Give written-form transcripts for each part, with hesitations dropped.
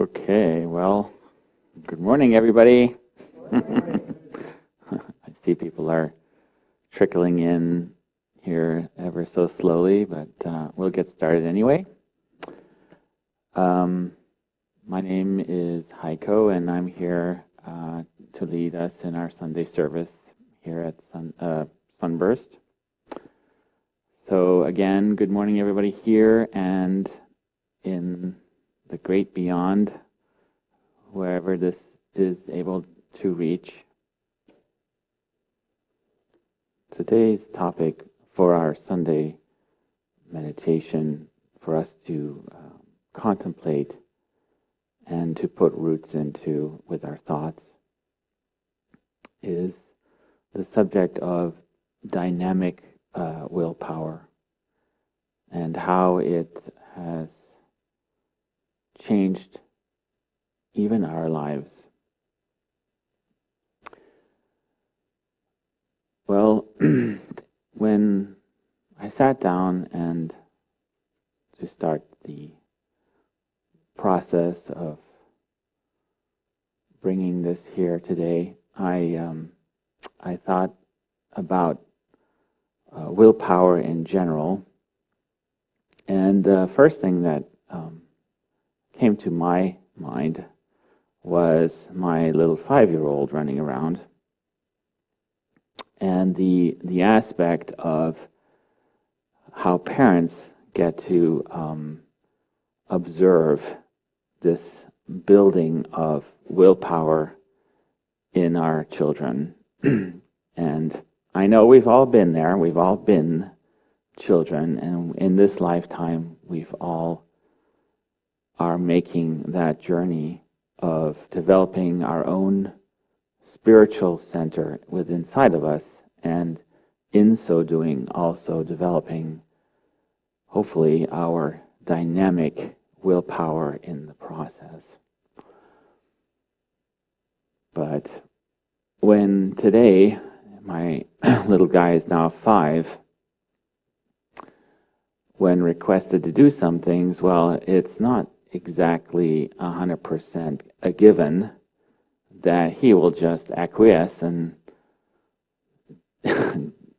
Okay, well, good morning, everybody. I see people are trickling in here ever so slowly, but we'll get started anyway. My name is Heiko, and I'm here to lead us in our Sunday service here at Sunburst. So again, good morning, everybody here and in the great beyond, wherever this is able to reach. Today's topic for our Sunday meditation, for us to contemplate and to put roots into with our thoughts, is the subject of dynamic willpower and how it has changed even our lives. Well, when I sat down and to start the process of bringing this here today, I thought about willpower in general, and the first thing that came to my mind was my little 5-year-old running around, and the aspect of how parents get to observe this building of willpower in our children. And I know we've all been there, we've all been children, and in this lifetime we've all are making that journey of developing our own spiritual center within inside of us, and in so doing also developing, hopefully, our dynamic willpower in the process. But when today, my little guy is now 5, when requested to do some things, well, it's not exactly 100% a given that he will just acquiesce and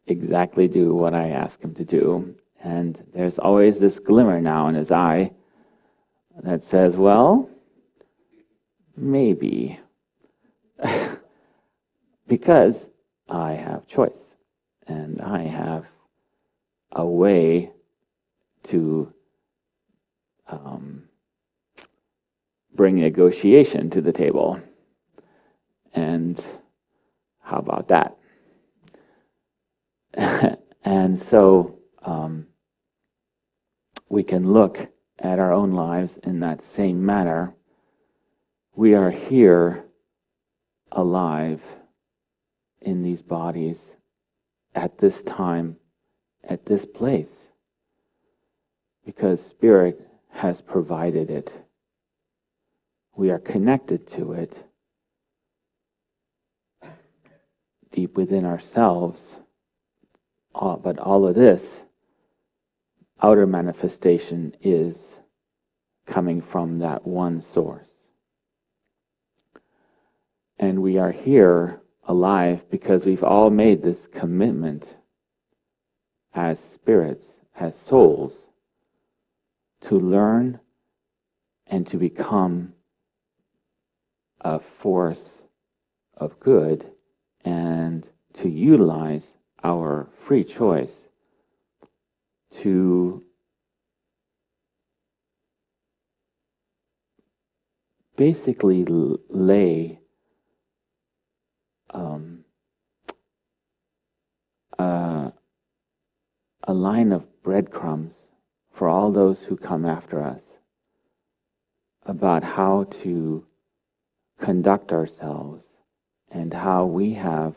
exactly do what I ask him to do. And there's always this glimmer now in his eye that says, well, maybe. Because I have choice and I have a way to bring negotiation to the table. And how about that? And so we can look at our own lives in that same manner. We are here alive in these bodies at this time, at this place, because Spirit has provided it. We are connected to it deep within ourselves, but all of this outer manifestation is coming from that one source. And we are here alive because we've all made this commitment as spirits, as souls, to learn and to become a force of good and to utilize our free choice to basically lay a line of breadcrumbs for all those who come after us about how to conduct ourselves and how we have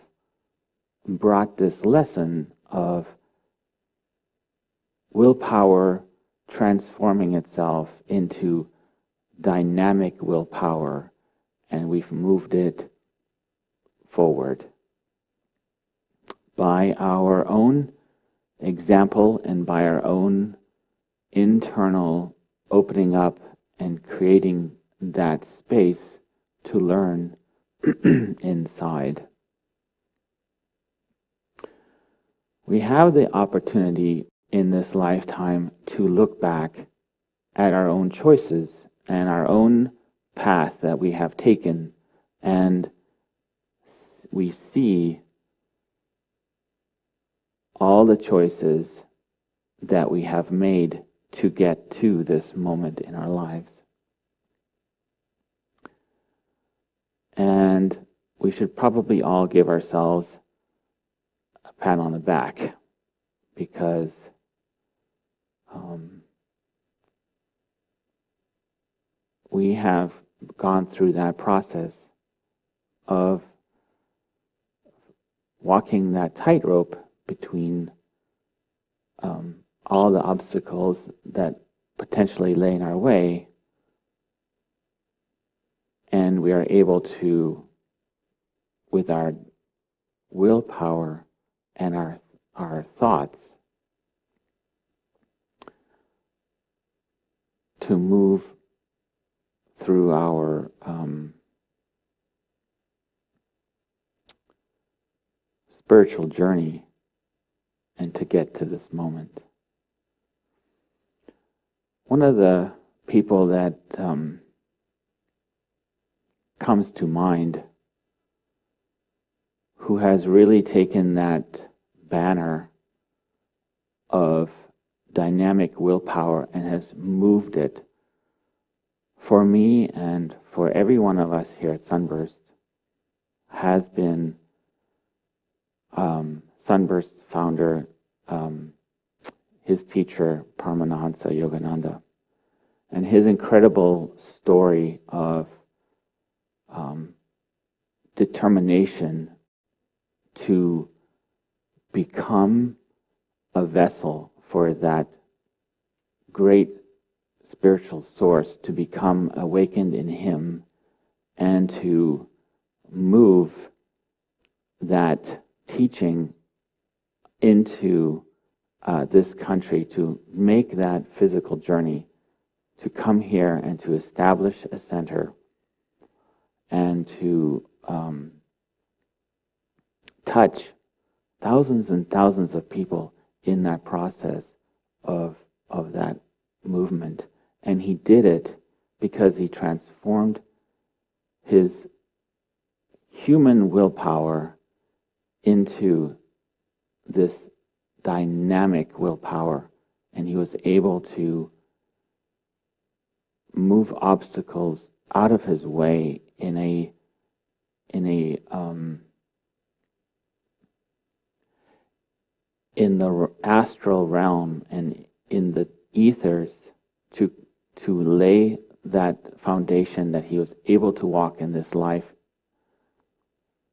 brought this lesson of willpower transforming itself into dynamic willpower, and we've moved it forward by our own example and by our own internal opening up and creating that space to learn inside. We have the opportunity in this lifetime to look back at our own choices and our own path that we have taken, and we see all the choices that we have made to get to this moment in our lives. And we should probably all give ourselves a pat on the back, because we have gone through that process of walking that tightrope between all the obstacles that potentially lay in our way, and we are able to, with our willpower and our thoughts, to move through our spiritual journey and to get to this moment. One of the people that comes to mind, who has really taken that banner of dynamic willpower and has moved it for me and for every one of us here at Sunburst, has been Sunburst founder, his teacher, Paramahansa Yogananada, and his incredible story of determination to become a vessel for that great spiritual source, to become awakened in him, and to move that teaching into this country, to make that physical journey, to come here and to establish a center, and to touch thousands and thousands of people in that process of that movement. And he did it because he transformed his human willpower into this dynamic willpower, and he was able to move obstacles out of his way in a in the astral realm and in the ethers, to lay that foundation that he was able to walk in this life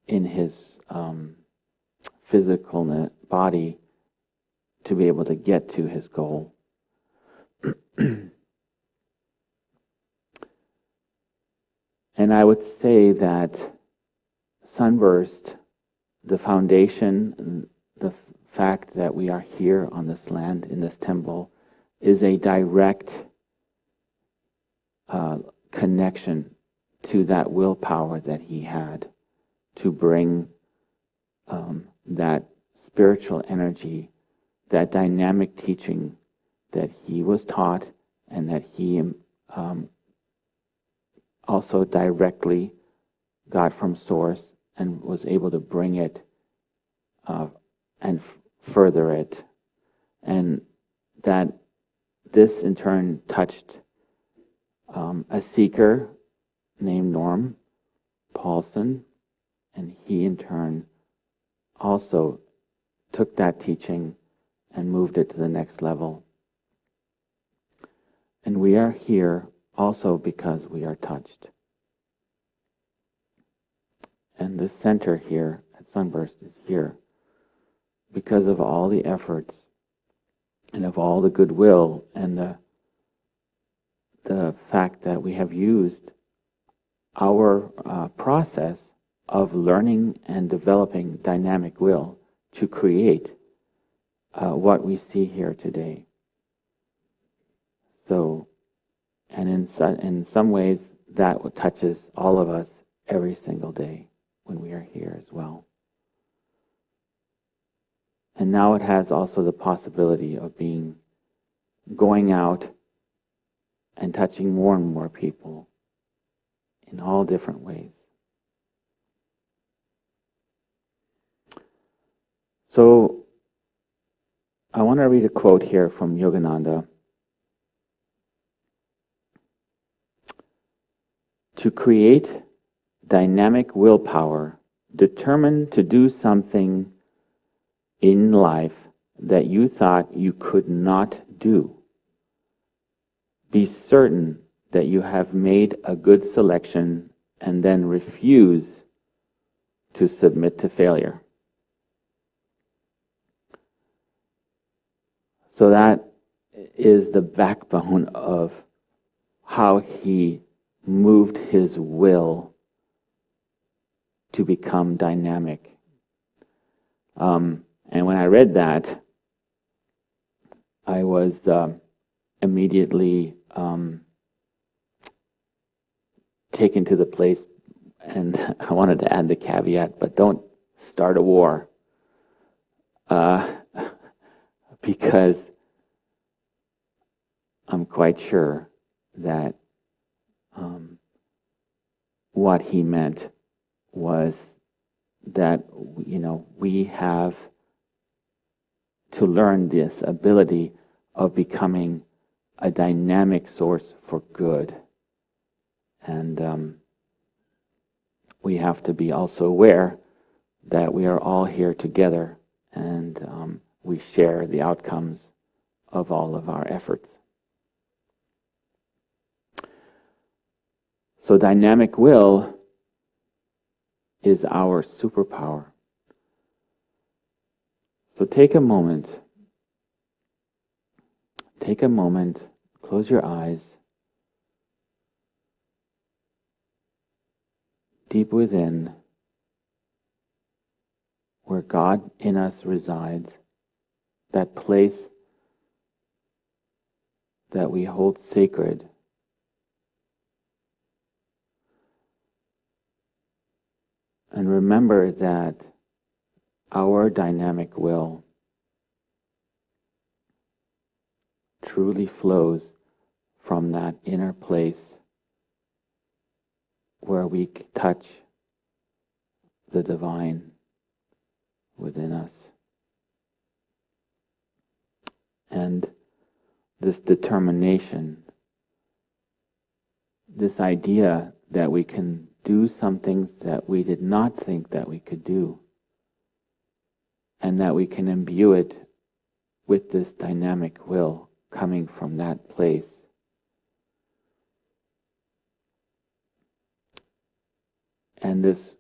in his physical body, to be able to get to his goal. And I would say that Sunburst, the foundation, the fact that we are here on this land, in this temple, is a direct connection to that willpower that he had to bring that spiritual energy, that dynamic teaching that he was taught, and that he also directly got from Source, and was able to bring it and further it. And that this in turn touched a seeker named Norm Paulson, and he in turn also took that teaching and moved it to the next level. And we are here also because we are touched. And this center here at Sunburst is here because of all the efforts and of all the goodwill and the fact that we have used our process of learning and developing dynamic will to create what we see here today. So, and in some ways, that touches all of us every single day when we are here as well. And now it has also the possibility of going out and touching more and more people in all different ways. So I want to read a quote here from Yogananda. To create dynamic willpower, determined to do something in life that you thought you could not do. Be certain that you have made a good selection and then refuse to submit to failure. So that is the backbone of how he moved his will to become dynamic. And when I read that, I was immediately taken to the place, and I wanted to add the caveat, but don't start a war. Because I'm quite sure that what he meant was that, we have to learn this ability of becoming a dynamic source for good. And we have to be also aware that we are all here together, and we share the outcomes of all of our efforts. So dynamic will is our superpower. So take a moment, close your eyes, deep within, where God in us resides, that place that we hold sacred. And remember that our dynamic will truly flows from that inner place where we touch the divine within us. And this determination, this idea that we can do some things that we did not think that we could do, and that we can imbue it with this dynamic will coming from that place. And this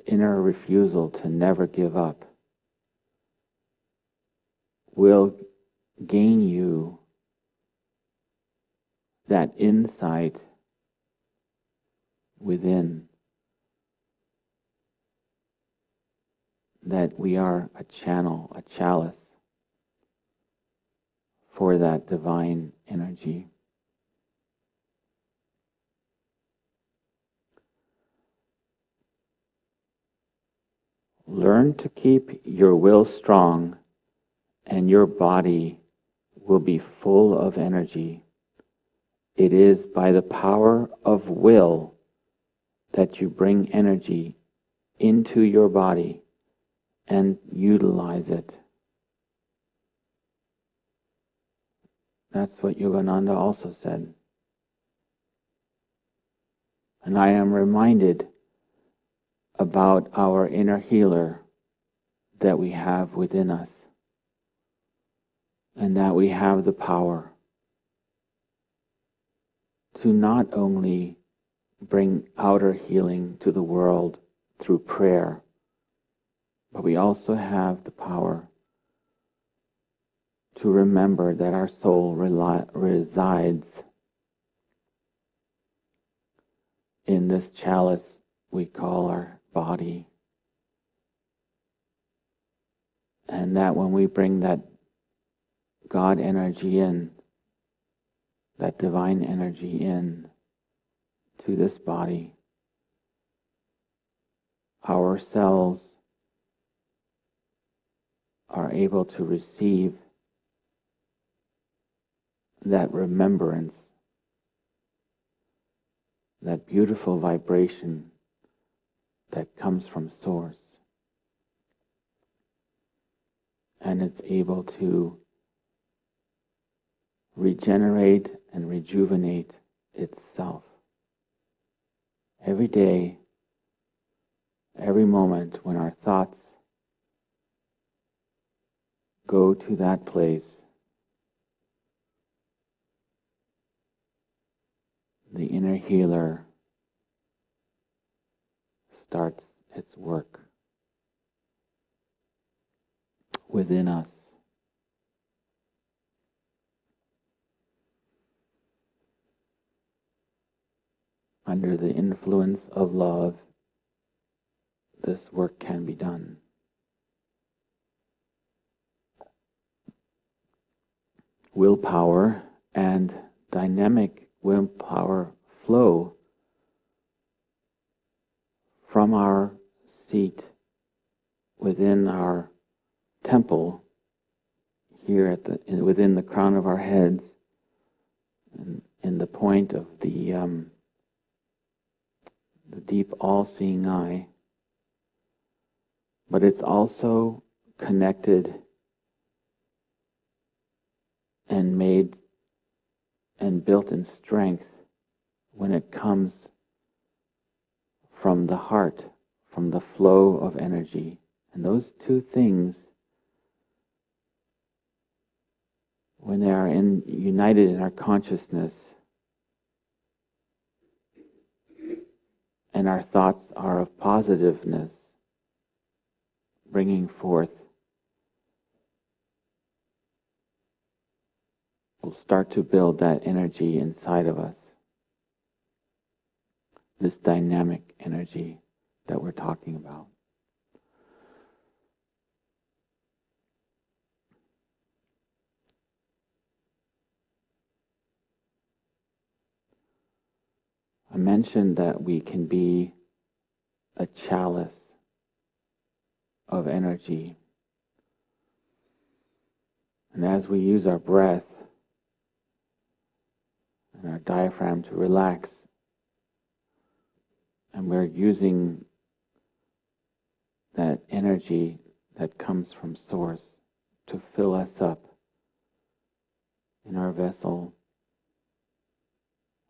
inner refusal to never give up will gain you that insight within that we are a channel, a chalice for that divine energy. Learn to keep your will strong, and your body will be full of energy. It is by the power of will that you bring energy into your body and utilize it. That's what Yogananda also said. And I am reminded about our inner healer that we have within us, and that we have the power to not only bring outer healing to the world through prayer, but we also have the power to remember that our soul resides in this chalice we call our body. And that when we bring that God energy in, that divine energy in, to this body, our cells are able to receive that remembrance, that beautiful vibration that comes from Source. And it's able to regenerate and rejuvenate itself. Every day, every moment when our thoughts go to that place, the inner healer starts its work within us. Under the influence of love, this work can be done. Willpower and dynamic willpower flow from our seat within our temple, here within the crown of our heads, and in the point of the deep all-seeing eye. But it's also connected and made and built in strength when it comes from the heart, from the flow of energy. And those two things, when they are united in our consciousness, and our thoughts are of positiveness, bringing forth, we'll start to build that energy inside of us. This dynamic energy that we're talking about. I mentioned that we can be a chalice of energy. And as we use our breath and our diaphragm to relax, and we're using that energy that comes from Source to fill us up in our vessel,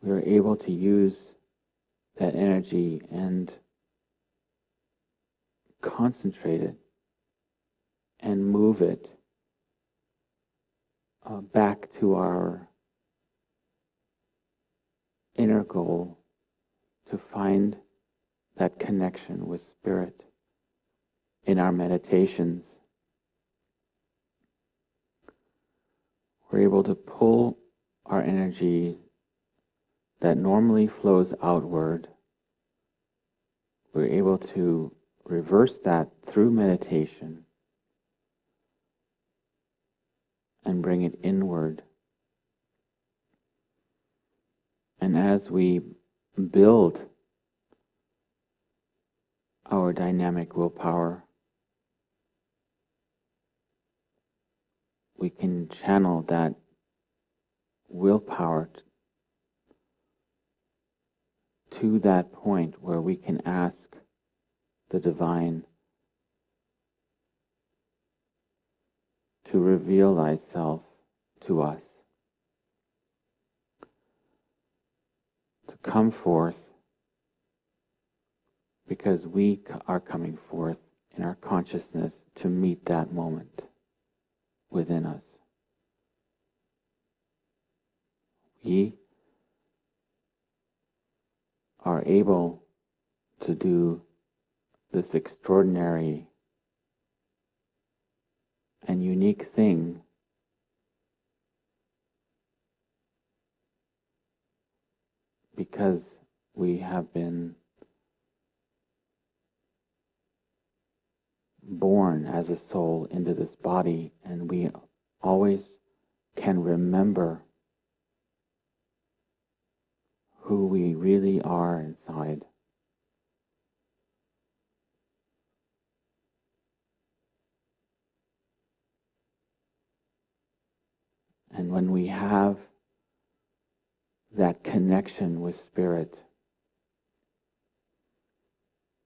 we are able to use that energy and concentrate it and move it back to our inner goal, to find that connection with Spirit in our meditations. We're able to pull our energy that normally flows outward. We're able to reverse that through meditation and bring it inward. And as we build our dynamic willpower, we can channel that willpower to that point where we can ask the divine to reveal thyself to us, to come forth, because we are coming forth in our consciousness to meet that moment within us. We are able to do this extraordinary and unique thing because we have been born as a soul into this body, and we always can remember who we really are inside. And when we have that connection with Spirit,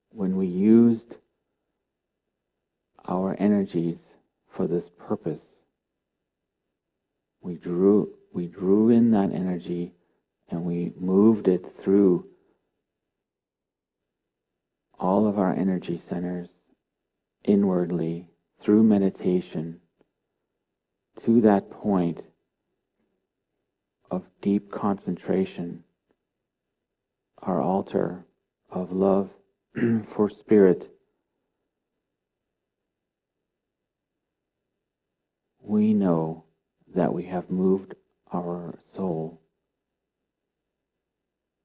when we used our energies for this purpose, we drew in that energy and we moved it through all of our energy centers inwardly through meditation to that point of deep concentration, our altar of love for Spirit. We know that we have moved our soul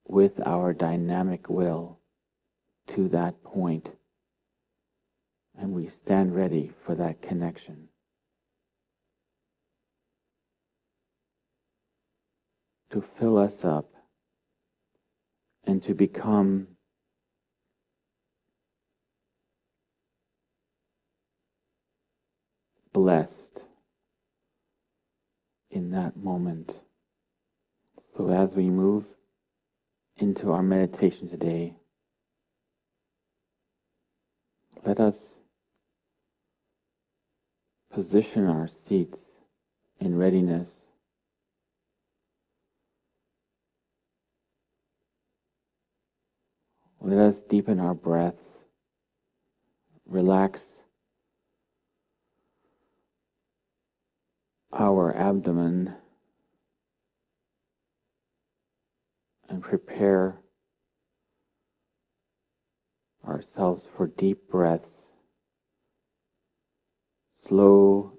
with our dynamic will to that point, and we stand ready for that connection. To fill us up and to become blessed in that moment. So as we move into our meditation today, let us position our seats in readiness. Let us deepen our breaths, relax our abdomen, and prepare ourselves for deep breaths, slow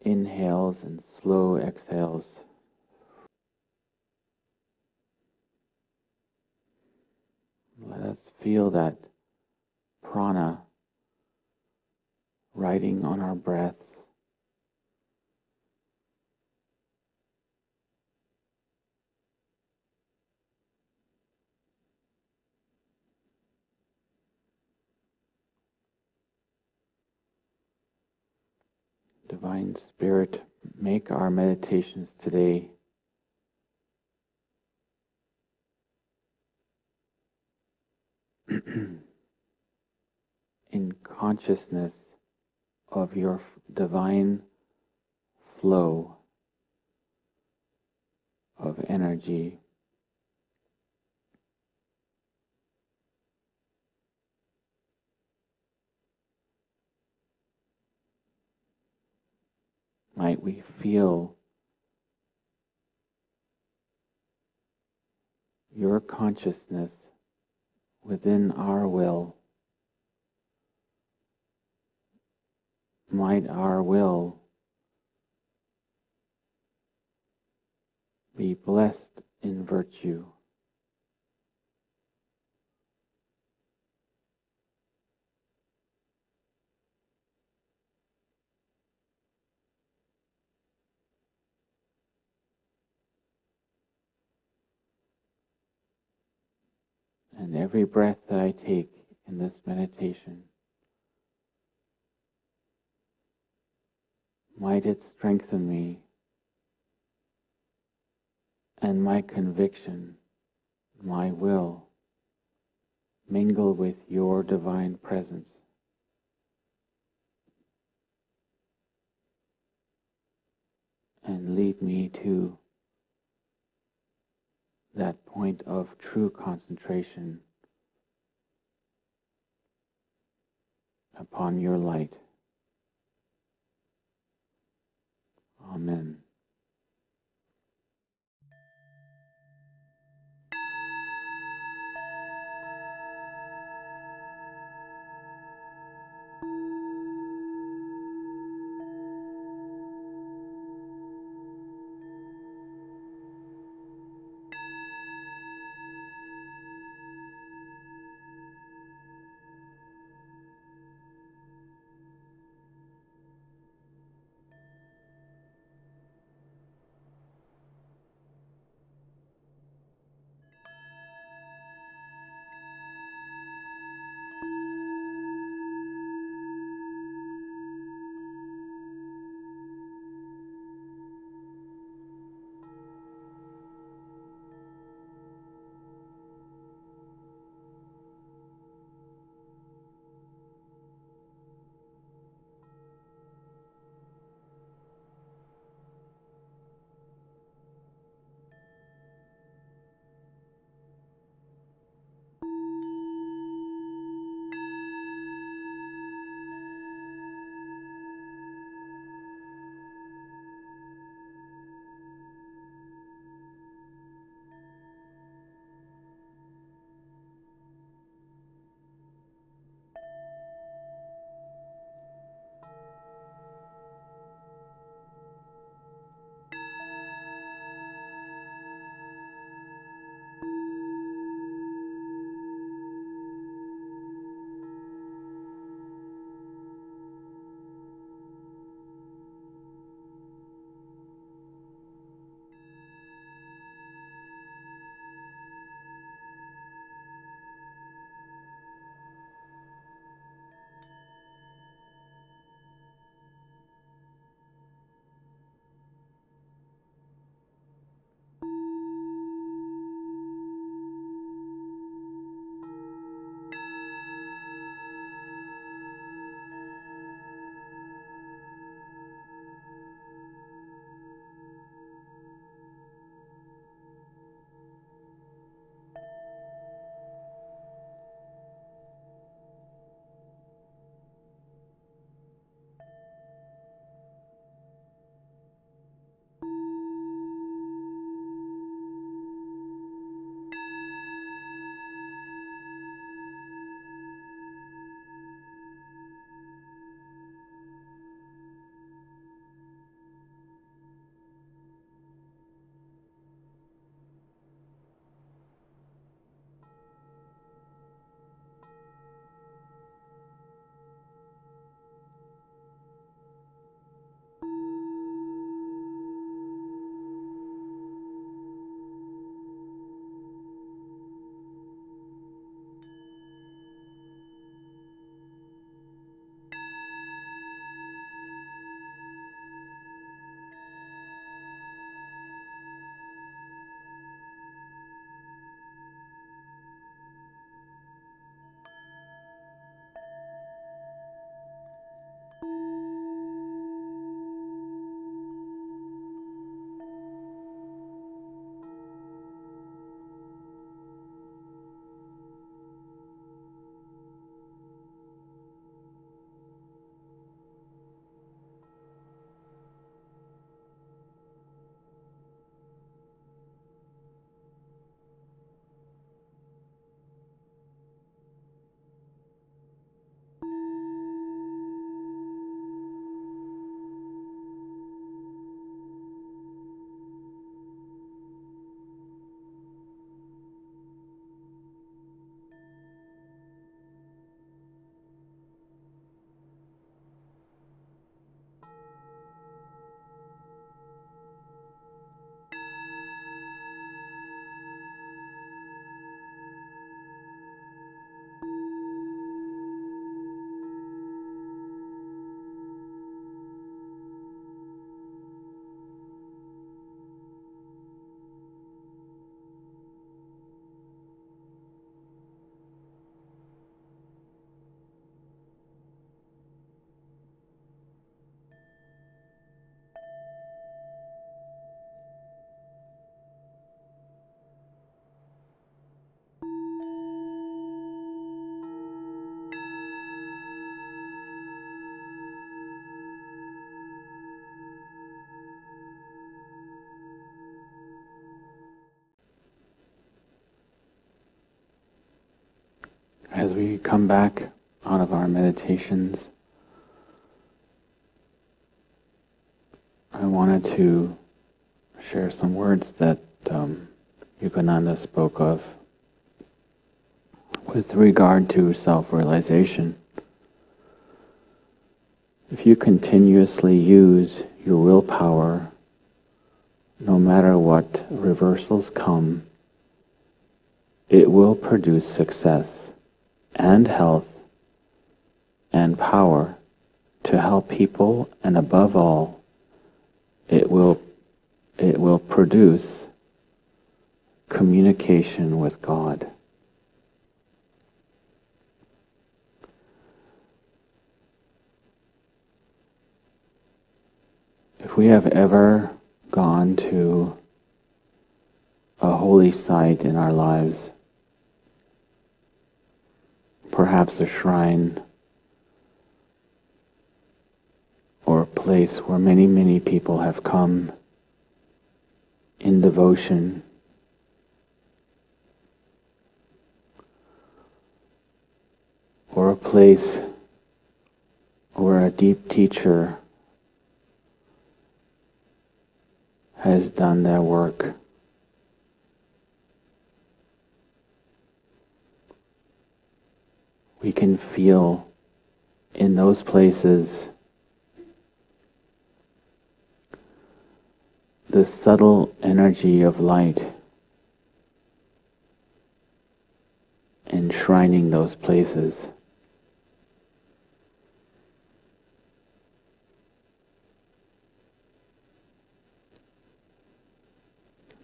inhales and slow exhales. Let us feel that prana riding on our breaths. Divine Spirit, make our meditations today in consciousness of your divine flow of energy. Might we feel your consciousness within our will. Might our will be blessed in virtue. And every breath that I take in this meditation, might it strengthen me and my conviction, my will, mingle with your divine presence. And lead me to that point of true concentration upon your light. Amen. As we come back out of our meditations, I wanted to share some words that Yogananda spoke of with regard to self-realization. If you continuously use your willpower, no matter what reversals come, it will produce success and health and power to help people, and above all, it will produce communication with God. If we have ever gone to a holy site in our lives, perhaps a shrine or a place where many, many people have come in devotion, or a place where a deep teacher has done their work. We can feel in those places the subtle energy of light enshrining those places.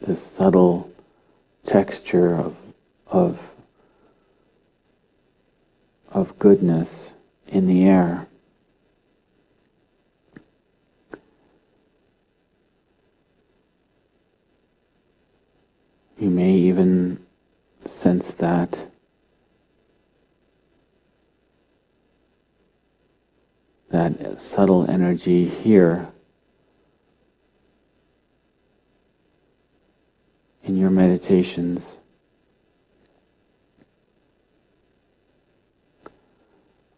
The subtle texture of goodness in the air. You may even sense that subtle energy here in your meditations.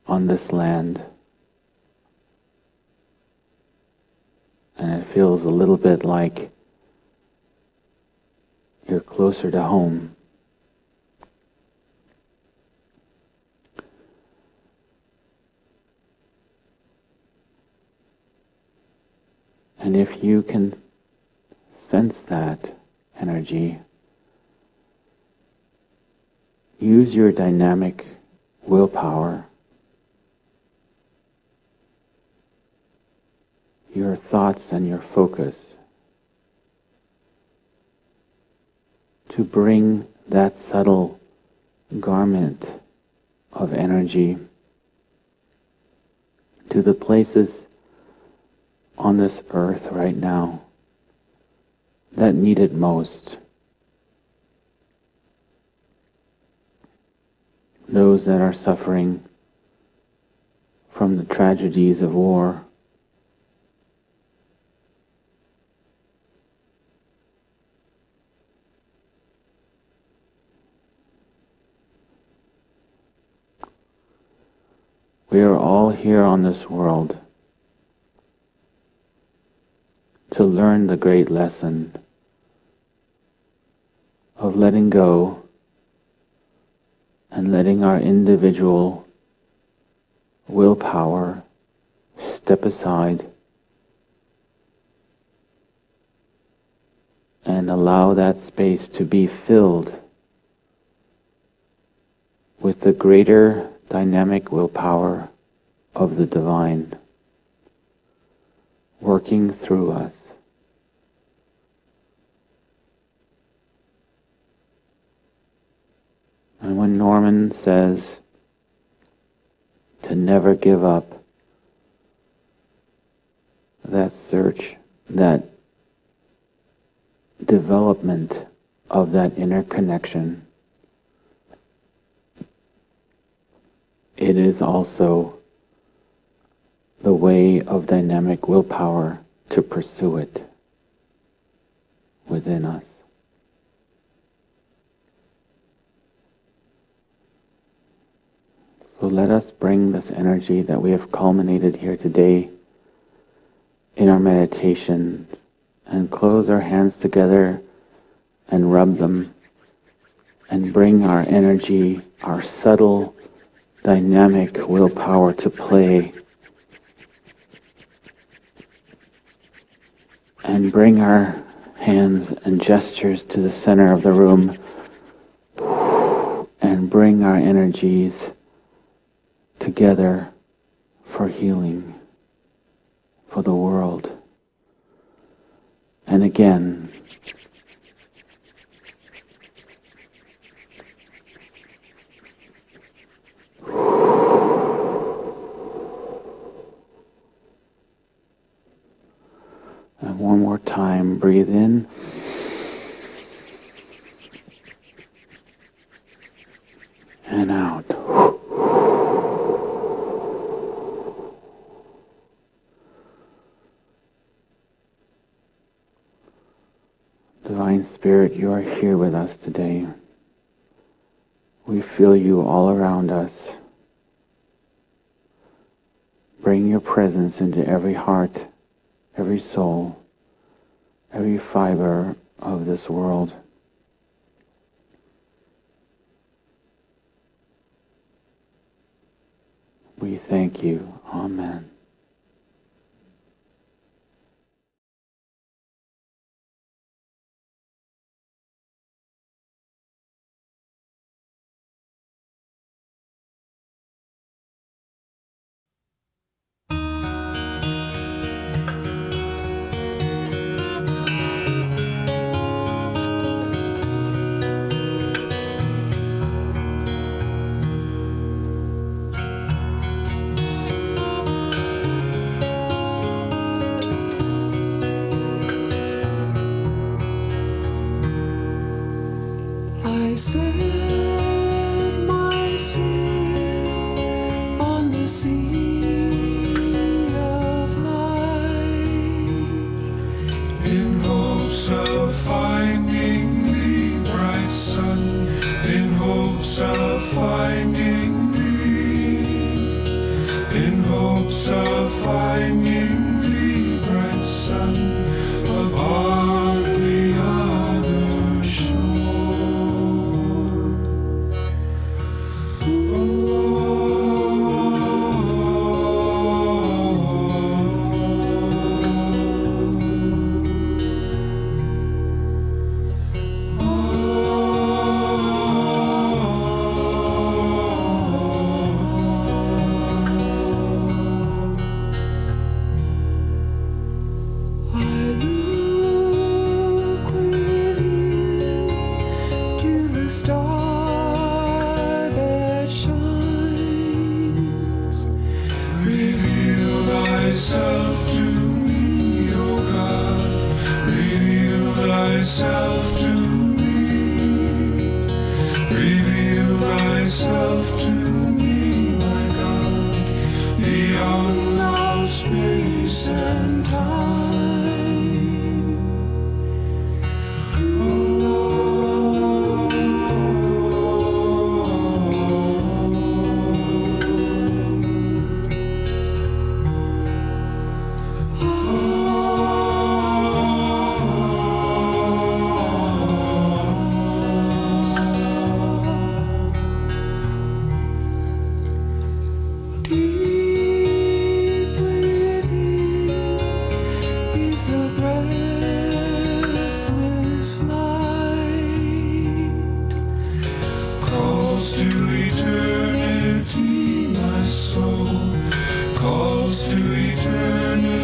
On this land, and it feels a little bit like you're closer to home. And if you can sense that energy, use your dynamic willpower, your thoughts and your focus to bring that subtle garment of energy to to the places on this earth right now that need it most. Those that are suffering from the tragedies of war. We are all here on this world to learn the great lesson of letting go and letting our individual willpower step aside and allow that space to be filled with the greater dynamic willpower of the divine working through us. And when Norman says to never give up, that search, that development of that inner connection, it is also the way of dynamic willpower to pursue it within us. So let us bring this energy that we have culminated here today in our meditations and close our hands together and rub them and bring our energy, our subtle dynamic willpower to play, and bring our hands and gestures to the center of the room and bring our energies together for healing, for the world. And again, and one more time, breathe in. And out. Divine Spirit, you are here with us today. We feel you all around us. Bring your presence into every heart, every soul, every fiber of this world. We thank you. Amen. I set my sail on the sea of light in hopes of finding the bright sun, in hopes of finding thee, in hopes of finding the bright sun upon the other shore. Oh, thyself to me, O God. Reveal thyself to me. Reveal thyself to me, my God, beyond all space and time. Calls to eternity, my soul calls to eternity.